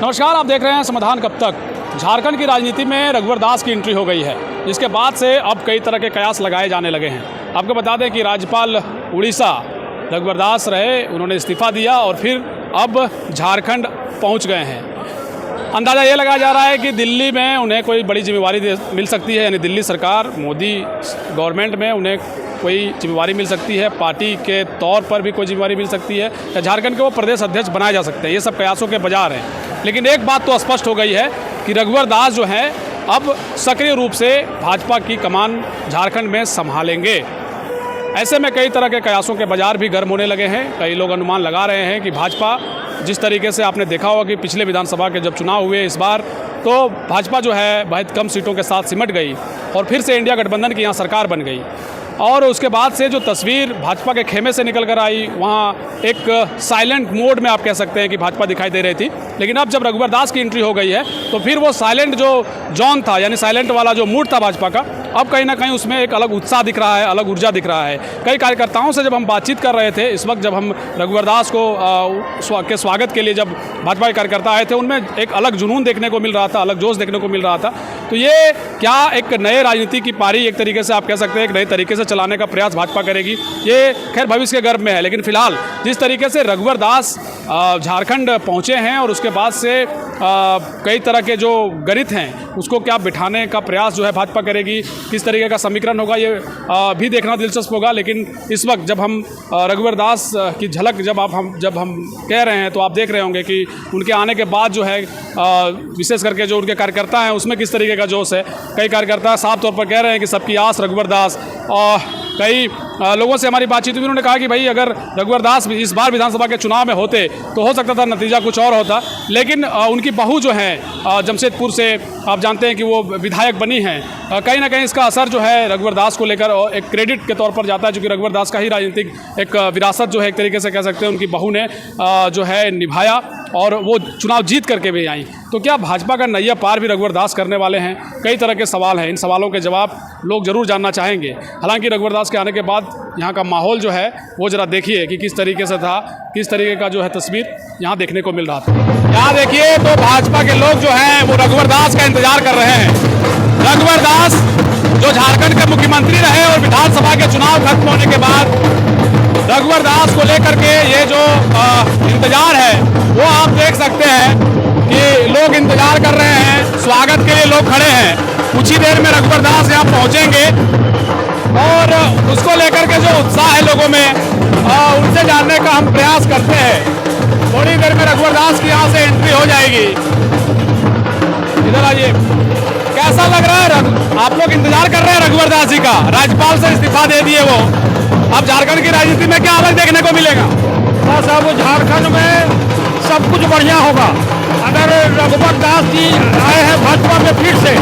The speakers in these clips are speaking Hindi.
नमस्कार, आप देख रहे हैं समाधान कब तक। झारखंड की राजनीति में रघुवर दास की एंट्री हो गई है, जिसके बाद से अब कई तरह के कयास लगाए जाने लगे हैं। आपको बता दें कि राज्यपाल उड़ीसा रघुवर दास रहे, उन्होंने इस्तीफा दिया और फिर अब झारखंड पहुंच गए हैं। अंदाज़ा ये लगाया जा रहा है कि दिल्ली में उन्हें कोई बड़ी जिम्मेवारी मिल सकती है, यानी दिल्ली सरकार, मोदी गवर्नमेंट में उन्हें कोई जिम्मेवारी मिल सकती है, पार्टी के तौर पर भी कोई जिम्मेवारी मिल सकती है, या झारखंड के वो प्रदेश अध्यक्ष बनाए जा सकते हैं। ये सब कयासों के बाजार हैं। लेकिन एक बात तो स्पष्ट हो गई है कि रघुवर दास जो हैं अब सक्रिय रूप से भाजपा की कमान झारखंड में संभालेंगे। ऐसे में कई तरह के कयासों के बाजार भी गर्म होने लगे हैं। कई लोग अनुमान लगा रहे हैं कि भाजपा, जिस तरीके से आपने देखा होगा कि पिछले विधानसभा के जब चुनाव हुए इस बार, तो भाजपा जो है बहुत कम सीटों के साथ सिमट गई और फिर से इंडिया गठबंधन की यहाँ सरकार बन गई। और उसके बाद से जो तस्वीर भाजपा के खेमे से निकल कर आई, वहाँ एक साइलेंट मोड में आप कह सकते हैं कि भाजपा दिखाई दे रही थी। लेकिन अब जब रघुवर दास की एंट्री हो गई है तो फिर वो साइलेंट जो जॉन था, यानी साइलेंट वाला जो मूड था भाजपा का, अब कहीं ना कहीं उसमें एक अलग उत्साह दिख रहा है, अलग ऊर्जा दिख रहा है। कई कार्यकर्ताओं से जब हम बातचीत कर रहे थे इस वक्त, जब हम रघुवर दास को स्वागत के लिए जब भाजपा के कार्यकर्ता आए थे, उनमें एक अलग जुनून देखने को मिल रहा था, अलग जोश देखने को मिल रहा था। तो ये क्या एक नए राजनीति की पारी, एक तरीके से आप कह सकते हैं एक नए तरीके से चलाने का प्रयास भाजपा करेगी, ये खैर भविष्य के गर्भ में है। लेकिन फिलहाल जिस तरीके से रघुवर दास झारखंड पहुंचे हैं और उसके बाद से कई तरह के जो गणित हैं उसको क्या बिठाने का प्रयास जो है भाजपा करेगी, किस तरीके का समीकरण होगा, ये भी देखना दिलचस्प होगा। लेकिन इस वक्त जब हम रघुवर दास की झलक जब हम कह रहे हैं तो आप देख रहे होंगे कि उनके आने के बाद जो है विशेष करके जो उनके कार्यकर्ता हैं उसमें किस तरीके का जोश है। कई कार्यकर्ता साफ तौर पर कह रहे हैं कि सबकी आस रघुवर दास। और कई लोगों से हमारी बातचीत हुई, उन्होंने कहा कि भाई अगर रघुवर दास इस बार विधानसभा के चुनाव में होते तो हो सकता था नतीजा कुछ और होता। लेकिन उनकी बहू जो है जमशेदपुर से, आप जानते हैं कि वो विधायक बनी हैं, कहीं ना कहीं इसका असर जो है रघुवर दास को लेकर एक क्रेडिट के तौर पर जाता है, जो कि रघुवर दास का ही राजनीतिक एक विरासत जो है एक तरीके से कह सकते हैं उनकी बहू ने जो है निभाया और वो चुनाव जीत करके भी आई। तो क्या भाजपा का नैया पार भी रघुवर दास करने वाले हैं? कई तरह के सवाल हैं, इन सवालों के जवाब लोग जरूर जानना चाहेंगे। हालांकि रघुवर दास के आने के बाद यहाँ का माहौल जो है वो ज़रा देखिए कि किस तरीके से था, किस तरीके का जो है तस्वीर यहाँ देखने को मिल रहा था। यहाँ देखिए तो भाजपा के लोग जो हैं वो रघुवर दास का इंतजार कर रहे हैं। रघुवर दास जो झारखंड के मुख्यमंत्री रहे और विधानसभा के चुनाव खत्म होने के बाद रघुवर दास को लेकर के ये जो इंतजार है वो आप देख सकते हैं कि लोग इंतजार कर रहे हैं, स्वागत के लिए लोग खड़े हैं। कुछ ही देर में रघुवर दास यहाँ पहुँचेंगे और उसको लेकर के जो उत्साह है लोगों में, उनसे जानने का हम प्रयास करते हैं। थोड़ी देर में रघुवर दास की यहाँ से एंट्री हो जाएगी। इधर आइए, कैसा लग रहा है? आप लोग इंतजार कर रहे हैं रघुवर दास जी का, राज्यपाल से इस्तीफा दे दिए वो। अब झारखंड की राजनीति में क्या अलग देखने को मिलेगा? बस अब झारखंड में सब कुछ बढ़िया होगा अगर रघुवर दास जी आए हैं भाजपा में फिर से।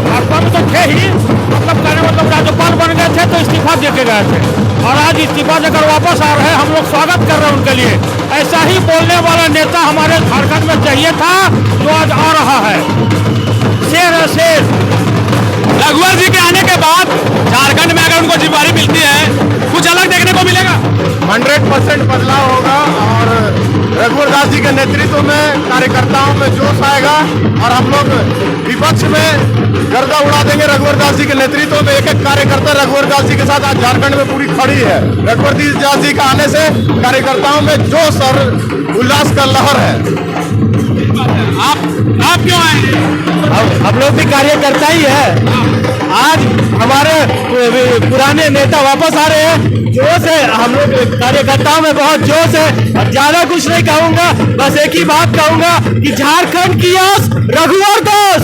भाजपा में तो थे ही, मतलब राज्यपाल बन गए थे तो इस्तीफा दे के गए थे, और आज इस्तीफा देकर वापस आ रहे हैं। हम लोग स्वागत कर रहे हैं उनके लिए। ऐसा ही बोलने वाला नेता हमारे झारखंड में चाहिए था, जो आज आ रहा है। शेर है शेर। रघुवर जी के आने के बाद झारखंड में अगर उनको जिम्मेदारी मिलती है, कुछ अलग देखने को मिलेगा। 100% बदलाव होगा और रघुवर दास जी के नेतृत्व में कार्यकर्ताओं में जोश आएगा और हम लोग विपक्ष में गर्दा उड़ा देंगे। रघुवर दास जी के नेतृत्व में एक एक कार्यकर्ता रघुवर दास जी के साथ आज झारखंड में पूरी खड़ी है। रघुवर दास जी का आने से कार्यकर्ताओं में जोश और उल्लास का लहर है। आप क्यों आए? हम लोग भी कार्यकर्ता ही है। आज हमारे पुराने नेता वापस आ रहे हैं, जोश है। हम लोग कार्यकर्ताओं में बहुत जोश है और ज्यादा कुछ नहीं कहूंगा, बस एक ही बात कहूंगा कि झारखंड की आस रघुवर दास।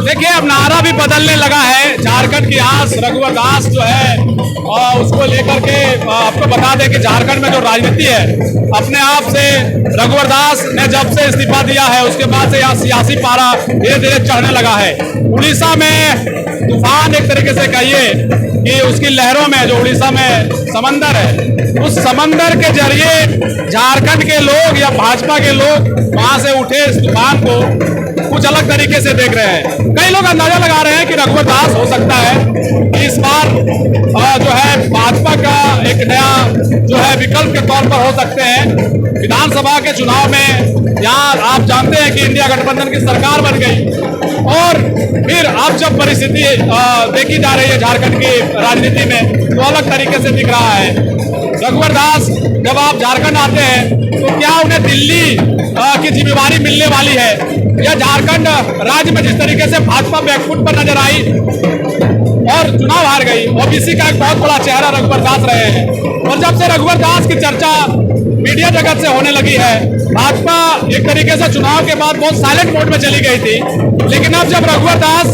देखिए अब नारा भी बदलने लगा है, झारखंड की आस रघुवर दास जो है, और उसको लेकर के आपको बता दें कि झारखंड में जो राजनीति है अपने आप से रघुवर दास ने जब से इस्तीफा दिया है उसके बाद से यहाँ सियासी पारा धीरे धीरे चढ़ने लगा है। उड़ीसा में तूफान एक तरीके से कहिए कि उसकी लहरों में जो उड़ीसा में समंदर है, उस समंदर के जरिए झारखंड के लोग या भाजपा के लोग वहां से उठे इस तूफान को कुछ अलग तरीके से देख रहे हैं। कई लोग अंदाजा लगा रहे हैं कि रघुवर दास हो सकता है कि इस बार जो है भाजपा का एक नया जो है विकल्प के तौर पर हो सकते हैं। विधानसभा के चुनाव में यहाँ आप जानते हैं कि इंडिया गठबंधन की सरकार बन गई और फिर अब जब परिस्थिति देखी जा रही है झारखंड की राजनीति में तो अलग तरीके से दिख रहा है। रघुवर दास जब आप झारखंड आते हैं तो क्या उन्हें दिल्ली की जिम्मेवारी मिलने वाली है या झारखंड राज्य में जिस तरीके से भाजपा बैकफुट पर नजर आई और चुनाव हार गई, ओबीसी का एक बहुत बड़ा चेहरा रघुवर दास रहे हैं और जब से रघुवर दास की चर्चा मीडिया जगत से होने लगी है, भाजपा एक तरीके से चुनाव के बाद बहुत साइलेंट मोड में चली गई थी, लेकिन अब जब रघुवर दास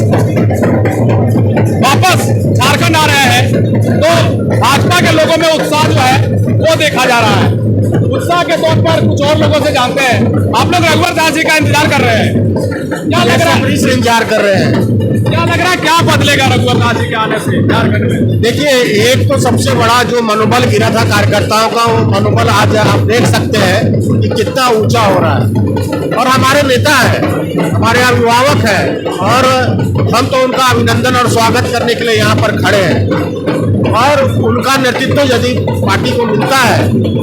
वापस झारखंड आ रहे हैं तो भाजपा के लोगों में उत्साह जो है वो देखा जा रहा है। उत्साह के तौर पर कुछ और लोगों से जानते हैं, आप लोग रघुवर दास जी का इंतजार कर रहे हैं, क्या लग रहा है? से इंतजार कर रहे हैं। क्या लग रहा है क्या बदलेगा रघुवर दास जी के आने से झारखंड में? देखिए, एक तो सबसे बड़ा जो मनोबल गिरा था कार्यकर्ताओं का, वो मनोबल आज आप देख सकते हैं कि कितना ऊंचा हो रहा है और हमारे नेता है, हमारे अभिभावक है और हम तो उनका अभिनंदन और स्वागत करने के लिए यहाँ पर खड़े हैं और उनका नेतृत्व यदि पार्टी को मिलता है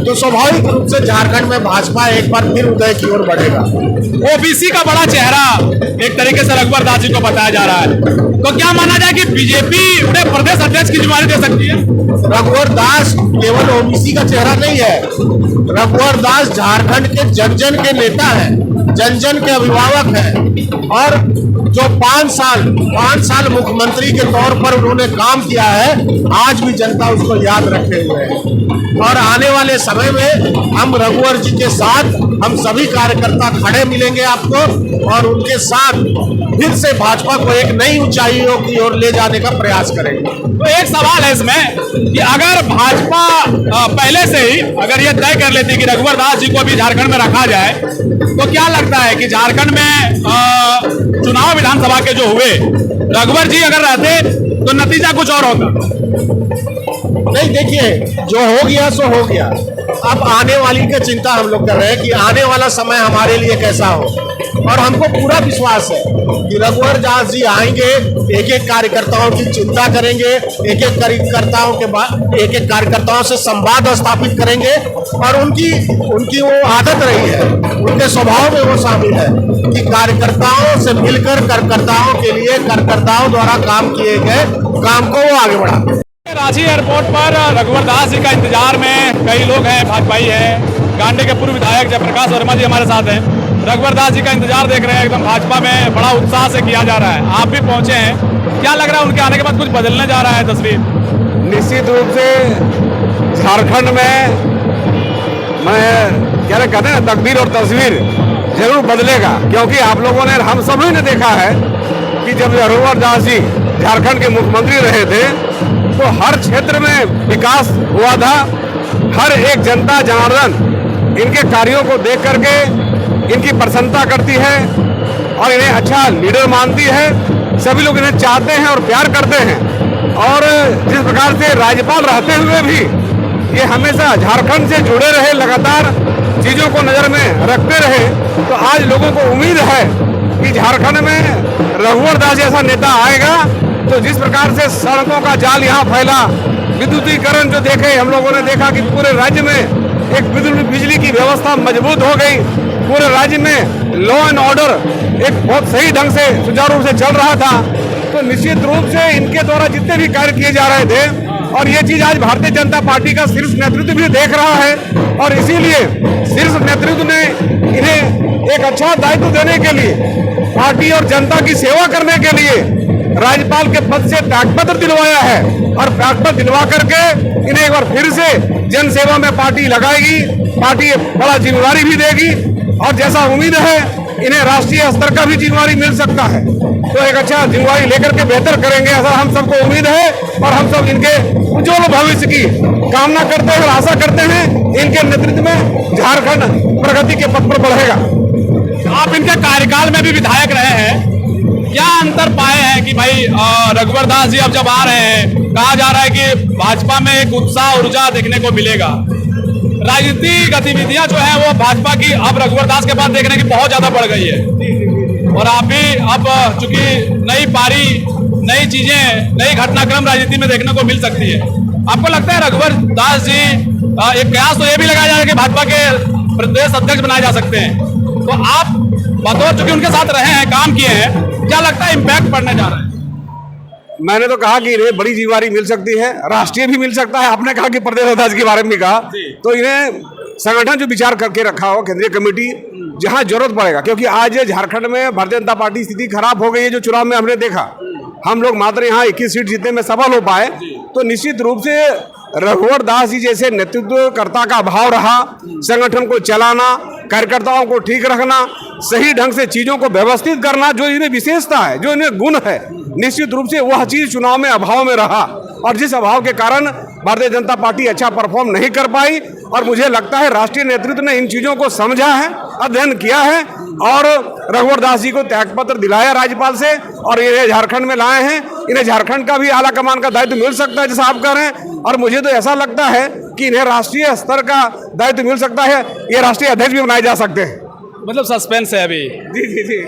तो स्वाभाविक रूप से झारखंड में भाजपा एक बार फिर उदय की ओर बढ़ेगा। ओबीसी का बड़ा चेहरा एक तरीके से रघुवर दास जी को बताया जा रहा है, तो क्या माना जाए कि बीजेपी उन्हें प्रदेश अध्यक्ष की जिम्मेदारी दे सकती है? रघुवर दास केवल ओबीसी का चेहरा नहीं है, रघुवर दास झारखंड के जन जन के नेता है, जन जन के अभिभावक है और जो 5 साल मुख्यमंत्री के तौर पर उन्होंने काम किया है, आज भी जनता उसको याद रखे हुए है और आने वाले समय में हम रघुवर जी के साथ हम सभी कार्यकर्ता खड़े मिलेंगे आपको और उनके साथ फिर से भाजपा को एक नई ऊंचाइयों की ओर ले जाने का प्रयास करेंगे। तो एक सवाल है इसमें कि अगर भाजपा पहले से ही अगर ये तय कर लेती कि रघुवर दास जी को भी झारखंड में रखा जाए तो क्या लगता है कि झारखंड में चुनाव विधानसभा के जो हुए रघुवर जी अगर रहते तो नतीजा कुछ और होता? नहीं, देखिए, जो हो गया सो हो गया। अब आने वाली की चिंता हम लोग कर रहे हैं कि आने वाला समय हमारे लिए कैसा हो और हमको पूरा विश्वास है कि रघुवर दास जी आएंगे, एक एक कार्यकर्ताओं की चिंता करेंगे, एक एक कार्यकर्ताओं से संवाद स्थापित करेंगे और उनकी वो आदत रही है, उनके स्वभाव में वो शामिल है कि कार्यकर्ताओं से मिलकर कार्यकर्ताओं के लिए कार्यकर्ताओं द्वारा काम किए गए काम को वो आगे बढ़ाते हैं। रांची एयरपोर्ट पर रघुवर दास जी का इंतजार में कई लोग हैं, भाजपाई हैं, गांधी के पूर्व विधायक जयप्रकाश वर्मा जी हमारे साथ हैं। रघुवर दास जी का इंतजार देख रहे हैं, एकदम भाजपा में बड़ा उत्साह से किया जा रहा है। आप भी पहुंचे हैं, क्या लग रहा है उनके आने के बाद कुछ बदलने जा रहा है तस्वीर? निश्चित रूप से झारखंड में मैं क्या कहते हैं ना, तकदीर और तस्वीर जरूर बदलेगा, क्योंकि आप लोगों ने, हम सभी ने देखा है कि जब रघुवर दास जी झारखंड के मुख्यमंत्री रहे थे तो हर क्षेत्र में विकास हुआ था। हर एक जनता जनार्दन इनके कार्यों को देख करके इनकी प्रशंसा करती है और इन्हें अच्छा लीडर मानती है। सभी लोग इन्हें चाहते हैं और प्यार करते हैं और जिस प्रकार से राज्यपाल रहते हुए भी ये हमेशा झारखंड से जुड़े रहे, लगातार चीज़ों को नज़र में रखते रहे, तो आज लोगों को उम्मीद है कि झारखंड में रघुवर दास जैसा नेता आएगा तो जिस प्रकार से सड़कों का जाल यहाँ फैला, विद्युतीकरण जो देखे हम लोगों ने देखा कि पूरे राज्य में एक बिजली की व्यवस्था मजबूत हो गई, पूरे राज्य में लॉ एंड ऑर्डर एक बहुत सही ढंग से सुचारू रूप से चल रहा था। तो निश्चित रूप से इनके द्वारा जितने भी कार्य किए जा रहे थे और ये चीज आज भारतीय जनता पार्टी का शीर्ष नेतृत्व भी देख रहा है और इसीलिए शीर्ष नेतृत्व ने इन्हें एक अच्छा दायित्व देने के लिए, पार्टी और जनता की सेवा करने के लिए राज्यपाल के पद से त्यागपत्र दिलवाया है और त्यागपत्र दिलवा करके इन्हें एक बार फिर से जन सेवा में पार्टी लगाएगी, पार्टी बड़ा जिम्मेवारी भी देगी और जैसा उम्मीद है इन्हें राष्ट्रीय स्तर का भी जिम्मेवारी मिल सकता है, तो एक अच्छा जिम्मेवारी लेकर के बेहतर करेंगे ऐसा हम सबको उम्मीद है और हम सब इनके उज्जवल भविष्य की कामना करते हैं और आशा करते हैं इनके नेतृत्व में झारखंड प्रगति के पथ पर बढ़ेगा। आप इनके कार्यकाल में भी विधायक रहे हैं, क्या अंतर पाए हैं कि भाई रघुवर दास जी अब जब आ रहे हैं, कहा जा रहा है कि भाजपा में एक उत्साह ऊर्जा देखने को मिलेगा। राजनीतिक गतिविधियां जो है वो भाजपा की अब रघुवर दास के बाद देखने की बहुत ज्यादा बढ़ गई है। और आप भी अब चूंकि नई पारी, नई चीजें, नई घटनाक्रम राजनीति में देखने को मिल सकती है। आपको लगता है रघुवर दास जी, एक प्रयास तो ये भी लगाया जा रहा है कि भाजपा के प्रदेश अध्यक्ष बनाए जा सकते हैं, तो आप बतौर चूंकि उनके साथ रहे हैं, काम किए हैं, क्या लगता है इम्पैक्ट पड़ने जा रहा है? मैंने तो कहा कि इन्हें बड़ी जिम्मेदारी मिल सकती है, राष्ट्रीय भी मिल सकता है। आपने कहा कि प्रदेश अध्यक्ष के बारे में कहा, तो इन्हें संगठन जो विचार करके रखा हो, केंद्रीय कमेटी, जहां जरूरत पड़ेगा, क्योंकि आज झारखंड में भारतीय जनता पार्टी स्थिति खराब हो गई है। जो चुनाव में हमने देखा, हम लोग मात्र यहाँ 21 सीट जीतने में सफल हो पाए, तो निश्चित रूप से रघुवर दास जी जैसे नेतृत्वकर्ता का अभाव रहा। संगठन को चलाना, कार्यकर्ताओं को ठीक रखना, सही ढंग से चीजों को व्यवस्थित करना, जो इन्हें विशेषता है, जो इन्हें गुण है, निश्चित रूप से वह चीज चुनाव में अभाव में रहा, और जिस अभाव के कारण भारतीय जनता पार्टी अच्छा परफॉर्म नहीं कर पाई। और मुझे लगता है राष्ट्रीय नेतृत्व ने इन चीजों को समझा है, अध्ययन किया है, और रघुवर दास जी को त्यागपत्र दिलाया राज्यपाल से, और इन्हें झारखंड में लाए हैं। इन्हें झारखंड का भी आला कमान का दायित्व मिल सकता है, जैसा आप कह रहे हैं, और मुझे तो ऐसा लगता है कि इन्हें राष्ट्रीय स्तर का दायित्व मिल सकता है। ये राष्ट्रीय अध्यक्ष भी बनाए जा सकते हैं। मतलब सस्पेंस है अभी। जी जी जी।